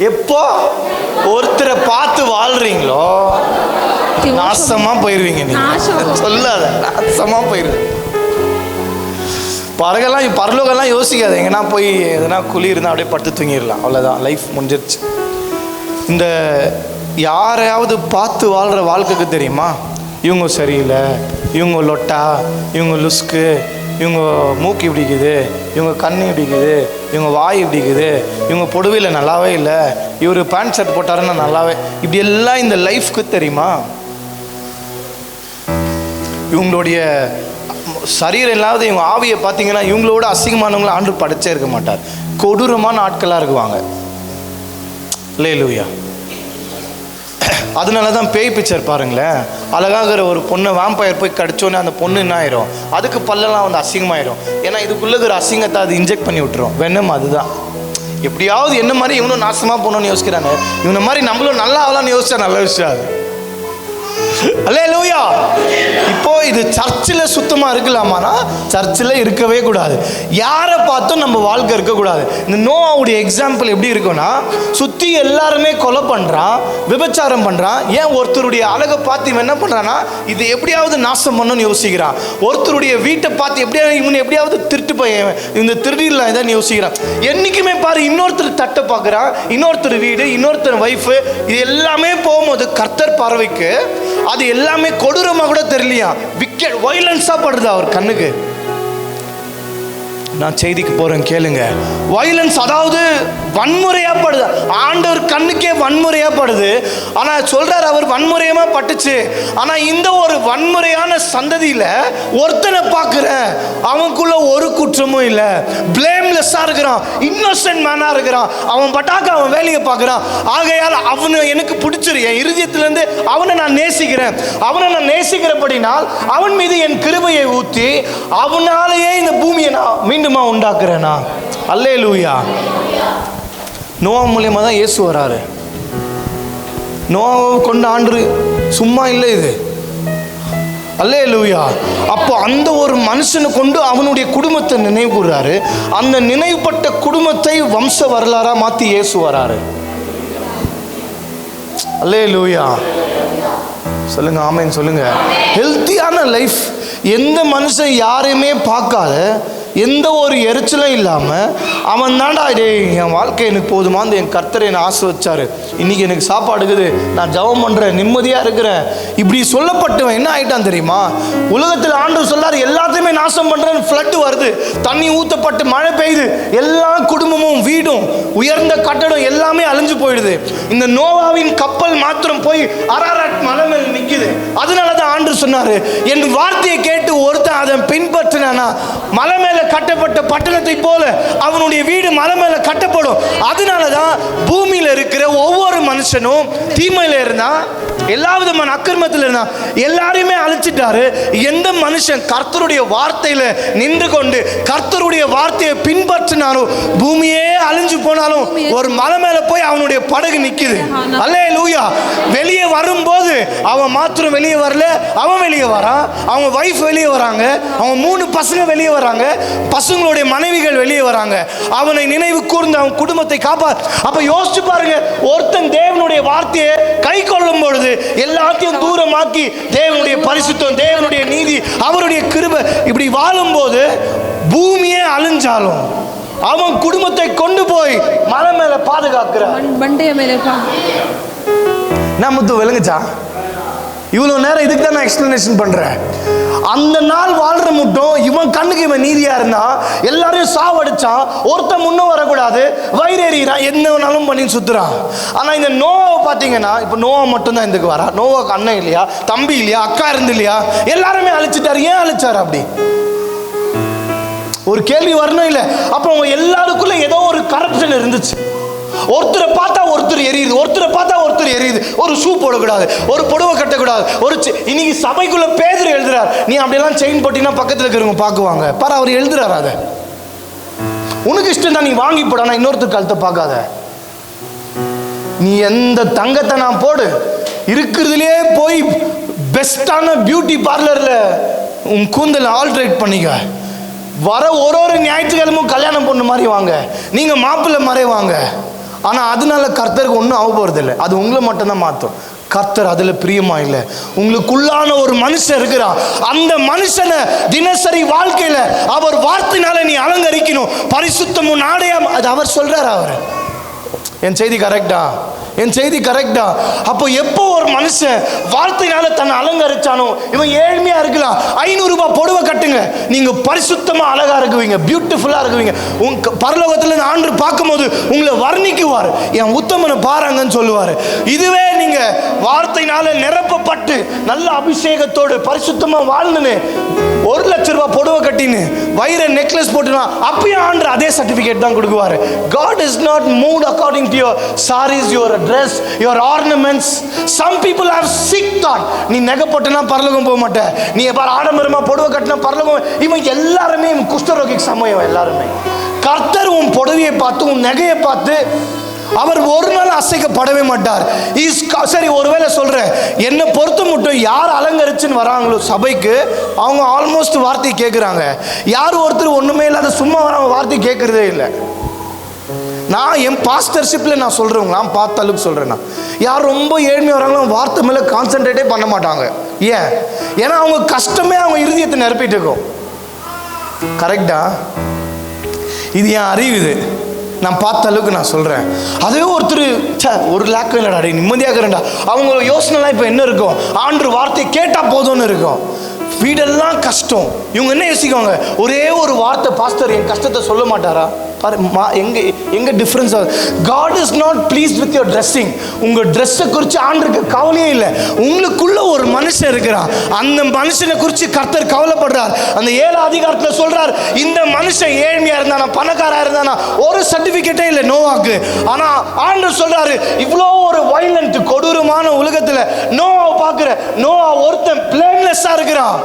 எப்போ ஒருத்தரை பார்த்து வாழ்றீங்களோ நாசமா போயிருவீங்க. நீங்க சொல்லாத, நாசமா போயிருவீங்க. பரலோகம்லாம் யோசிக்காது. எங்கன்னா போய் எதனா குழி இருந்தால் அப்படியே படுத்து தூங்கிடலாம், அவ்வளோதான், லைஃப் முடிஞ்சிருச்சு. இந்த யாரையாவது பார்த்து வாழ்கிற வாழ்க்கைக்கு தெரியுமா, இவங்க சரியில்லை, இவங்க லொட்டா, இவங்க லுஸ்கு, இவங்க மூக்கு இப்படிக்குது, இவங்க கண்ணு இப்படிக்குது, இவங்க வாய் இப்படிக்குது, இவங்க பொடுவையில் நல்லாவே இல்லை, இவர் பேண்ட் ஷர்ட் போட்டாருன்னா நல்லாவே, இப்படி எல்லாம் இந்த லைஃப்க்கு தெரியுமா? இவங்களுடைய சரீரம் இல்லாத இவங்க ஆவியை பார்த்தீங்கன்னா இவங்களோட அசிங்கமானவங்களை ஆண்டு படைச்சே இருக்க மாட்டார். கொடூரமான ஆட்களாக இருக்குவாங்க. அல்லேலூயா. அதனால தான் பேய் பிக்சர் பாருங்களேன், அழகாகிற ஒரு பொண்ணை வாம்பயர் போய் கடிச்சோன்னே அந்த பொண்ணு என்ன ஆயிரும், அதுக்கு பல்லெல்லாம் வந்து அசிங்கமாயிரும். ஏன்னா இதுக்குள்ளே இருக்கிற அசிங்கத்தை அது இன்ஜெக்ட் பண்ணி விட்டுரும். வெண்ணம் அதுதான். எப்படியாவது என்ன மாதிரி இவனும் நாசமாக போகணும்னு யோசிக்கிறாங்க, இவனை மாதிரி நம்மளும் நல்லா ஆகலான்னு யோசிச்சா நல்ல விஷயம் அது. அல்லேலூயா. இப்போ இது சர்ச்சில் சுத்தமாக இருக்கலாமானா சர்ச்சில் இருக்கவே கூடாது. யாரை பார்த்தும் நம்ம வாழ்க்கை இருக்கக்கூடாது. இந்த நோவாவுடைய எக்ஸாம்பிள் எப்படி இருக்குன்னா, சுற்றி எல்லாருமே கொலை பண்ணுறான், விபச்சாரம் பண்ணுறான். ஏன் ஒருத்தருடைய அழகை பார்த்து இவன் என்ன பண்ணுறான்னா இது எப்படியாவது நாசம் பண்ணணும்னு யோசிக்கிறான். ஒருத்தருடைய வீட்டை பார்த்து எப்படியாவது திருட்டு போய் இந்த திருடிலாம் இதான் யோசிக்கிறான். என்றைக்குமே பாரு இன்னொருத்தர் தட்டை பார்க்குறான், இன்னொருத்தர் வீடு, இன்னொருத்தர் ஒய்ஃபு, இது எல்லாமே போகும்போது கர்த்தர் பார்வைக்கு அது எல்லாமே கொடூரமா கூட தெரியலையா, விக்கெட் வயலன்ஸா படுது அவர் கண்ணுக்கு. நான் செய்திக்கு போறேன் கேளுங்க. வயலன்ஸ், அதாவது வன்முறையா படுது. ஆண்டவர் கண்ணுக்கே வன்முறையா படுது. ஆனா சொல்றாரு அவர் வன்முறையமா பட்டுச்சு. ஆனா இந்த ஒரு வன்முறையான சந்ததியில ஒருத்தனை பார்க்கிறேன், அவனுக்குள்ள ஒரு குற்றமும் இல்லை, பிளேம்லெஸ்ஸா இருக்கிறான், இன்னோசென்ட் மேனா இருக்கிறான், அவன் பட்டாக்க அவன் வேலையை பார்க்கிறான். ஆகையால் அவனை எனக்கு பிடிச்சிரு, என் இருதயத்திலிருந்து அவனை நான் நேசிக்கிறேன். அவனை நான் நேசிக்கிறபடினால் அவன் மீது என் கிருபையை ஊற்றி அவனாலேயே இந்த பூமியை நான் மீண்டுமா உண்டாக்குறேனா. அல்லேலூயா. நோவா மூலியமா தான் இயேசு வராரு. நோவாவை கொண்ட ஆண்டு சும்மா இல்லை இது. அல்லேலூயா. அப்போ அந்த ஒரு மனுஷனை கொண்டு அவனுடைய குடும்பத்தை நினைவு கூறாரு. அந்த நினைவுபட்ட குடும்பத்தை வம்ச வரலாறா மாத்தி இயேசு வராரு. அல்லேலூயா. சொல்லுங்க ஆமென் சொல்லுங்க. ஹெல்த்தியான லைஃப். எந்த மனுஷன் யாரையுமே பார்க்காத, எந்த ஒரு எரிச்சலும் இல்லாமல் அவன் தாண்டா டே என் வாழ்க்கை எனக்கு போதுமா, என் கர்த்தரை என்னை ஆசீர்வதிச்சாரு, இன்னைக்கு எனக்கு சாப்பாடு இருக்குது, நான் ஜெபம் பண்ணுறேன், நிம்மதியாக இருக்கிறேன், இப்படி சொல்லப்பட்டவன் என்ன ஆகிட்டான் தெரியுமா? உலகத்தில் ஆண்டவர் சொல்லாரு எல்லாத்தையுமே நாசம் பண்ணுறேன்னு. ஃப்ளட்டு வருது, தண்ணி ஊற்றப்பட்டு மழை பெய்யுது, எல்லா குடும்பமும் வீடும் உயர்ந்த கட்டடம் எல்லாமே அழிஞ்சு போயிடுது. இந்த நோவாவின் கப்பல் மாத்திரம் போய் அரராட் மலை மேல் நிற்குது. அதனால தான் ஆண்டவர் சொன்னார், என் வார்த்தையை கேட்டு ஒருத்தன் அதை பின்பற்றினானா மலை மேல கட்டப்பட்ட பட்டணத்தை போல அவனுடைய வீடு மலை மேல கட்டப்படும். அதனாலதான் பூமியில இருக்கிற ஒவ்வொரு மனுஷனும் தீமையில இருந்தா, எல்லா விதமான அக்கிரமத்தில் இருந்தா எல்லாரையுமே அழிச்சிட்டாரு. எந்த மனுஷன் கர்த்தருடைய வார்த்தையில நின்று கொண்டு கர்த்தருடைய வார்த்தையை பின்பற்றினாரோ, பூமியே அழிஞ்சு போனாலும் ஒரு மலை மேல போய் அவனுடைய படகு நிக்குது. அல்லேலூயா. வெளியே வரும்போது அவன் மாத்திரம் வெளியே வரல, அவன் வெளியே வரான், அவங்க வைஃப் வெளியே வராங்க, அவங்க 3 பசங்க வெளியே வராங்க, பசங்களுடைய மனைவிகள் வெளியே வராங்க. அவனை நினைவு கூர்ந்து அவன் குடும்பத்தை காப்பா. அப்ப யோசிச்சு பாருங்க, ஒருத்தன் தேவனுடைய வார்த்தையை கை கொள்ளும் பொழுது எல்லாத்தையும் தூரமாக்கி தேவனுடைய பரிசுத்தம், தேவனுடைய நீதி, அவருடைய கிருபை இப்படி வாழும்போது பூமியே அழிஞ்சாலும் அவன் குடும்பத்தை கொண்டு போய் மலை மேல பாதுகாக்கிறான். நமக்கு விளங்குச்சா? இவ்வளவு நேரம் இதுக்கு தான் நான் எக்ஸ்பிளனேஷன் பண்றேன். அந்த நாள் வாழ்ற மட்டும் இவன் கண்ணுக்கு இவன் நீதியா இருந்தா எல்லாரையும் சாவடிச்சான், ஒருத்தன் முன்னும் வரக்கூடாது, வயிறேறிறான், என்ன வேணாலும் பண்ணி சுத்துறான். ஆனா இந்த நோவாவை பாத்தீங்கன்னா, இப்ப நோவா மட்டும்தான் இதுக்கு வரா. நோவாக்கு அண்ணன் இல்லையா, தம்பி இல்லையா, அக்கா இருந்து இல்லையா, எல்லாருமே அழிச்சிட்டாரு. ஏன் அழிச்சாரு? அப்படி ஒரு கேள்வி வரணும் இல்ல? அப்ப அவங்க எல்லாருக்குள்ள ஏதோ ஒரு கரப்ஷன் இருந்துச்சு. ஒருத்தரை பார்த்தா ஒருத்தர் எரியுது, ஒருத்தரை பார்த்தா ஒருத்தர் எரியுது. ஒரு ஷூ போடக்கூடாது, ஒரு புடவை கட்டக்கூடாது. இன்னைக்கு சபைக்குள்ள பேதுரு எழுதுறார், நீ அப்படியெல்லாம் செயின் போட்டீங்கன்னா பக்கத்தில் இருக்கிறவங்க பார்க்குவாங்க பாரு. அவர் எழுதுறாரு, அதை உனக்கு இஷ்டம் தான், நீ வாங்கி போடானா இன்னொருத்தர் கழுத்தை பார்க்காத. நீ எந்த தங்கத்தை நான் போடு, இருக்கிறதுலே போய் பெஸ்டான பியூட்டி பார்லர்ல உன் கூந்தல் ஆல்ட்ரேட் பண்ணிக்க. வர ஒரு ஞாயிற்றுக்கிழமும் கல்யாணம் பொண்ணு மாதிரி வாங்க, நீங்க மாப்பிள்ளை மாதிரி வாங்க. ஆனால் அதனால கர்த்தருக்கு ஒன்றும் ஆக போகிறது இல்லை. அது உங்களை மட்டும்தான் மாற்றும். கர்த்தர் அதில் பிரியமா இல்லை. உங்களுக்குள்ளான ஒரு மனுஷன் இருக்கிறான். அந்த மனுஷனை தினசரி வாழ்க்கையில் அவர் வார்த்தையினால நீ அலங்கரிக்கணும். பரிசுத்தம் உன் ஆடையாம், அது அவர் சொல்றாரு. அவர் என் செய்தி கரெக்டா? என் செய்தி கரெக்டா? அப்போ எப்போ ஒரு மனுஷன் வார்த்தையினால தன்னை அலங்கரிச்சானோ, இவன் ஏழ்மையா இருக்கலாம், 500 ரூபாய் புடவை கட்டுங்க, நீங்க பரிசுத்தமா அழகா இருக்குவீங்க, பியூட்டிஃபுல்லா இருக்குவீங்க. உங்க பரலோகத்தில் ஆண்டு பார்க்கும்போது உங்களை வர்ணிக்குவார், என் உத்தமனை பாருங்கன்னு சொல்லுவார். இதுவே நீங்க வார்த்தையினால நிரப்பப்பட்டு நல்ல அபிஷேகத்தோடு பரிசுத்தமா வாழ்ந்துன்னு 1,00,000 ரூபாய் புடவை கட்டின்னு வைர நெக்லஸ் போட்டுனா அப்பயும் ஆண்டு அதே சர்டிபிகேட் தான் கொடுக்குவாரு. God is not moved according to your sarees, your dress, your ornaments. Some people have sick thought. நீ நகை போட்டனா பரலோகம் போக மாட்டே, நீ பார் ஆடம்பரமா புடவை கட்டினா பரலோகம். இவன் எல்லாருமே குஷ்டரோகிக்கு சமயம். எல்லாருமே கர்த்தர் உன் புடவையை பார்த்து உன் நகையை பார்த்து அவர் ஒரு நாள் அசைக்கப்படவே மாட்டார். சரி, ஒருவேளை சொல்றேன், என்னை பொறுத்த மட்டும் யார் அலங்கரிச்சுன்னு வராங்களோ சபைக்கு, அவங்க ஆல்மோஸ்ட் வார்த்தை கேட்குறாங்க. யார் ஒருத்தர் ஒண்ணுமே இல்லாத சும்மா வராங்க, வார்த்தை கேட்கறதே இல்லை. நான் என் பாஸ்டர்ஷிப்பில் நான் சொல்கிறவங்க, நான் பார்த்த அளவுக்கு சொல்கிறேன். நான் யார் ரொம்ப ஏழ்மையாக வராங்களோ வார்த்தை மேலே கான்சென்ட்ரேட்டே பண்ண மாட்டாங்க. ஏன்? ஏன்னா அவங்க கஷ்டமே அவங்க இருதயத்தை நிரப்பிட்டு இருக்கும். கரெக்டா? இது என் அறிவு. இது நான் பார்த்த அளவுக்கு நான் சொல்கிறேன். அதே ஒருத்தர் 1,00,000 இல்லைடா, நிம்மதியாக இருக்கிறேன்டா, அவங்க யோசனைலாம் இப்போ என்ன இருக்கும்? ஆண்டு வார்த்தை கேட்டால் போதும்னு இருக்கும். வீடெல்லாம் கஷ்டம். இவங்க என்ன யோசிக்குவாங்க? ஒரே ஒரு வார்த்தை, பாஸ்டர் என் கஷ்டத்தை சொல்ல மாட்டாரா? எங்க difference? God is not pleased with your dressing. உங்க ட்ரெஸ்ஸை குறித்து ஆண்டருக்கு கவலையே இல்லை. உங்களுக்குள்ள ஒரு மனுஷன் இருக்கிறான், அந்த மனுஷனை குறித்து கர்த்தர் கவலைப்படுறார். அந்த 7 அதிகாரத்தில் சொல்றார், இந்த மனுஷன் ஏழ்மையா இருந்தானா பணக்காரா இருந்தானா ஒரு சர்டிபிகேட்டே இல்லை நோவாக்கு. ஆனா ஆண்டவர் சொல்றாரு, இவ்வளோ ஒரு வைலண்ட் கொடூரமான உலகத்தில் நோவா பார்க்கிற, நோவா ஒருத்தன் பிளேம்லெஸ்ஸா இருக்கிறான்.